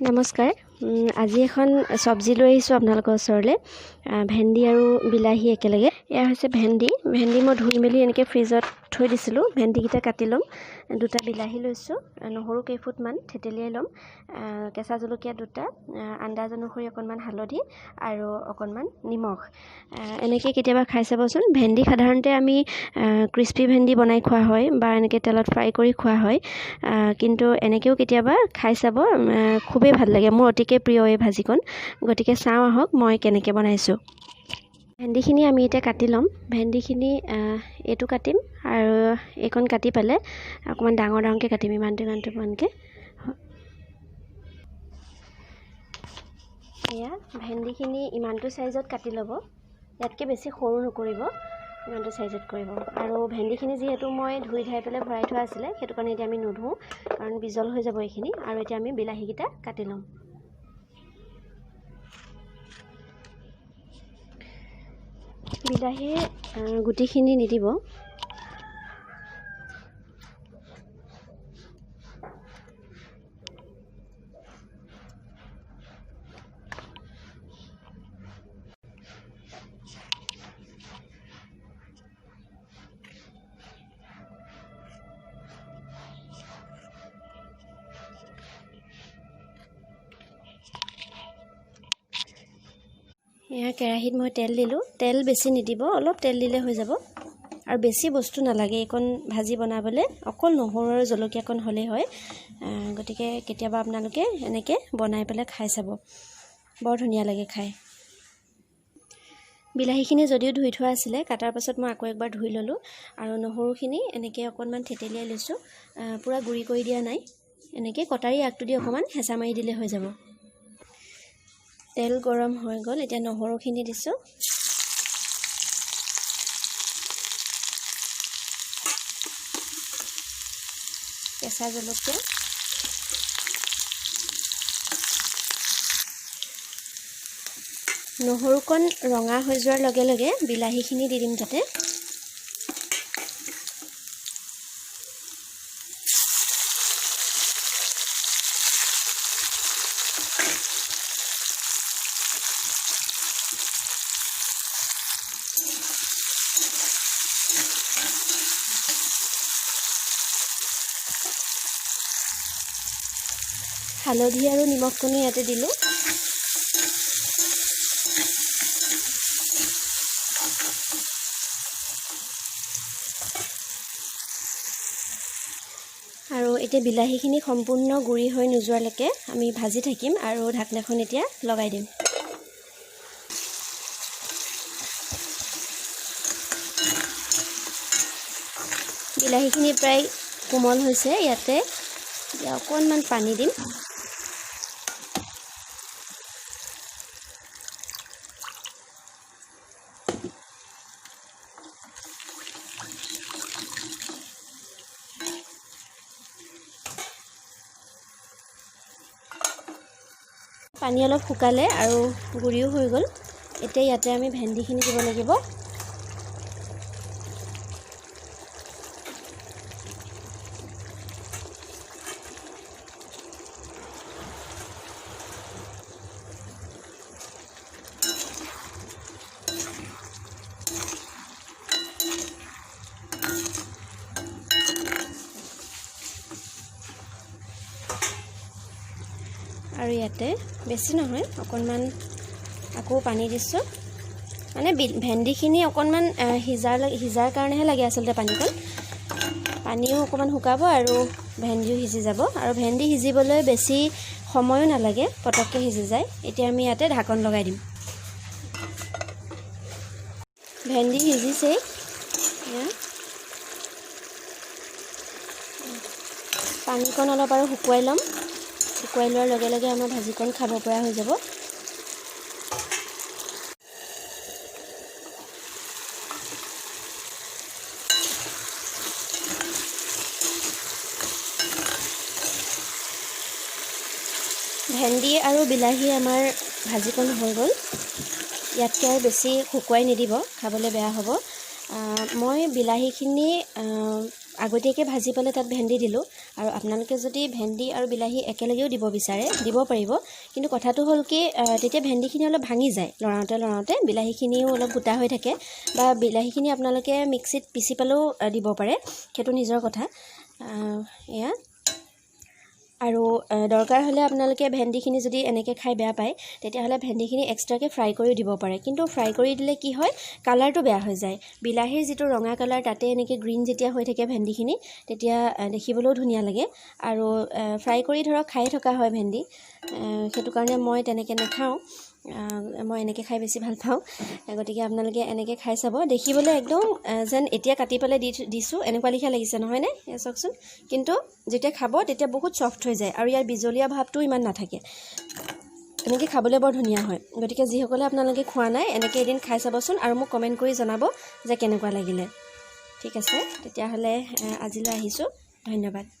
নমস্কাৰ। আজি এখন চব্জি লৈ আহিছোঁ আপোনালোকৰ ওচৰলৈ। ভেন্দি আৰু বিলাহী একেলগে। এয়া হৈছে ভেন্দি মই ধুই মেলি এনেকৈ ফ্ৰিজত থৈ দিছিলোঁ। ভেন্দিকেইটা কাটি ল'ম। দুটা বিলাহী লৈছোঁ, নহৰু কেইফুটমান থেতেলিয়াই ল'ম, কেঁচা জলকীয়া দুটা, আন্দাজ অনুসৰি অকণমান হালধি আৰু অকণমান নিমখ। এনেকৈ কেতিয়াবা খাই চাবচোন। ভেন্দি সাধাৰণতে আমি ক্ৰিস্পি ভেন্দি বনাই খোৱা হয় বা এনেকৈ তেলত ফ্ৰাই কৰি খোৱা হয়, কিন্তু এনেকৈও কেতিয়াবা খাই চাব, খুবেই ভাল লাগে। মোৰ অতিকে প্ৰিয় এই ভাজিকণ। গতিকে চাওঁ আহক মই কেনেকৈ বনাইছোঁ। ভেন্দিখিনি আমি এতিয়া কাটি ল'ম। ভেন্দিখিনি এইটো কাটিম আৰু এইকণ কাটি পালে অকণমান ডাঙৰকৈ কাটিম, ইমানটোমানকৈ। এয়া ভেন্দিখিনি ইমানটো চাইজত কাটি ল'ব, ইয়াতকৈ বেছি সৰু নকৰিব, ইমানটো চাইজত কৰিব। আৰু ভেন্দিখিনি যিহেতু মই ধুই ধাই পেলাই ভৰাই থোৱা আছিলে, সেইটো কাৰণে এতিয়া আমি নুধুওঁ, কাৰণ বিজল হৈ যাব এইখিনি। আৰু এতিয়া আমি বিলাহীকেইটা কাটি ল'ম। বিলাহীৰ গুটিখিনি নিদিব। এয়া কেৰাহীত মই তেল দিলোঁ। তেল বেছি নিদিব, অলপ তেল দিলে হৈ যাব। আৰু বেছি বস্তু নালাগে এইকণ ভাজি বনাবলৈ, অকল নহৰু আৰু জলকীয়াকণ হ'লেই হয়। গতিকে কেতিয়াবা আপোনালোকে এনেকৈ বনাই পেলাই খাই চাব, বৰ ধুনীয়া লাগে খাই। বিলাহীখিনি যদিও ধুই থোৱা আছিলে, কাটাৰ পাছত মই আকৌ একবাৰ ধুই ল'লোঁ। আৰু নহৰুখিনি এনেকৈ অকণমান থেতেলিয়াই লৈছোঁ, পূৰা গুড়ি কৰি দিয়া নাই। এনেকৈ কটাৰী আগটো দি অকণমান হেঁচা মাৰি দিলে হৈ যাব। তেল গৰম হৈ গ'ল, এতিয়া নহৰুখিনি দিছোঁ। কেঁচা জলকীয়া, নহৰুকণ ৰঙা হৈ যোৱাৰ লগে লগে বিলাহীখিনি দি দিম তাতে। হালধি আৰু নিমখকণো ইয়াতে দিলোঁ। আৰু এতিয়া বিলাহীখিনি সম্পূৰ্ণ গুড়ি হৈ নোযোৱালৈকে আমি ভাজি থাকিম আৰু ঢাকনাখন এতিয়া লগাই দিম। বিলাহীখিনি প্ৰায় কোমল হৈছে, ইয়াতে এতিয়া অকণমান পানী দিম। পানী অলপ শুকালে আৰু গুড়িও হৈ গ'ল। এতিয়া ইয়াতে আমি ভেন্দিখিনি দিব লাগিব। আৰু ইয়াতে বেছি নহয়, অকণমান আকৌ পানী দিছোঁ। মানে ভেন্দিখিনি অকণমান সিজাৰ কাৰণেহে লাগে আচলতে পানীকণ। পানীও অকণমান শুকাব আৰু ভেন্দিও সিজি যাব। আৰু ভেন্দি সিজিবলৈ বেছি সময়ো নালাগে, পটককৈ সিজি যায়। এতিয়া আমি ইয়াতে ঢাকন লগাই দিম। ভেন্দি সিজিছেই। পানীকণ অলপ আৰু শুকুৱাই ল'ম। শুকুৱাই লোৱাৰ লগে লগে আমাৰ ভাজিকণ খাব পৰা হৈ যাব। ভেন্দি আৰু বিলাহী আমাৰ ভাজিকণ হৈ গ'ল। ইয়াতকৈ আৰু বেছি শুকুৱাই নিদিব, খাবলৈ বেয়া হ'ব। মই বিলাহীখিনি আগতীয়াকৈ ভাজি পেলাই তাত ভেন্দি দিলোঁ আৰু আপোনালোকে যদি ভেন্দি আৰু বিলাহী একেলগেও দিব বিচাৰে দিব পাৰিব কিন্তু কথাটো হ'ল কি তেতিয়া ভেন্দিখিনি অলপ ভাঙি যায় লৰাওঁতে বিলাহীখিনিও অলপ গোটা হৈ থাকে বা বিলাহীখিনি আপোনালোকে মিক্সিত পিচি পেলেও দিব পাৰে সেইটো নিজৰ কথা এয়া আৰু দৰকাৰ হ'লে আপোনালোকে ভেন্দিখিনি যদি এনেকৈ খাই বেয়া পায় তেতিয়াহ'লে ভেন্দিখিনি এক্সট্ৰাকৈ ফ্ৰাই কৰিও দিব পাৰে কিন্তু ফ্ৰাই কৰি দিলে কি হয় কালাৰটো বেয়া হৈ যায় বিলাহীৰ যিটো ৰঙা কালাৰ তাতে এনেকৈ গ্ৰীণ যেতিয়া হৈ থাকে ভেন্দিখিনি তেতিয়া দেখিবলৈও ধুনীয়া লাগে আৰু ফ্ৰাই কৰি ধৰক খাই থকা হয় ভেন্দি সেইটো কাৰণে মই তেনেকৈ নাখাওঁ মই এনেকৈ খাই বেছি ভাল পাওঁ গতিকে আপোনালোকে এনেকৈ খাই চাব দেখিবলৈ একদম যেন এতিয়া কাটি পেলাই দিছোঁ এনেকুৱা লিখা লাগিছে নহয়নে চাওকচোন কিন্তু যেতিয়া খাব তেতিয়া বহুত ছফ্ট হৈ যায় আৰু ইয়াৰ বিজলীয়া ভাৱটো ইমান নাথাকে এনেকৈ খাবলৈ বৰ ধুনীয়া হয় গতিকে যিসকলে আপোনালোকে খোৱা নাই এনেকৈ এদিন খাই চাবচোন আৰু মোক কমেণ্ট কৰি জনাব যে কেনেকুৱা লাগিলে ঠিক আছে তেতিয়াহ'লে আজিলৈ আহিছোঁ ধন্যবাদ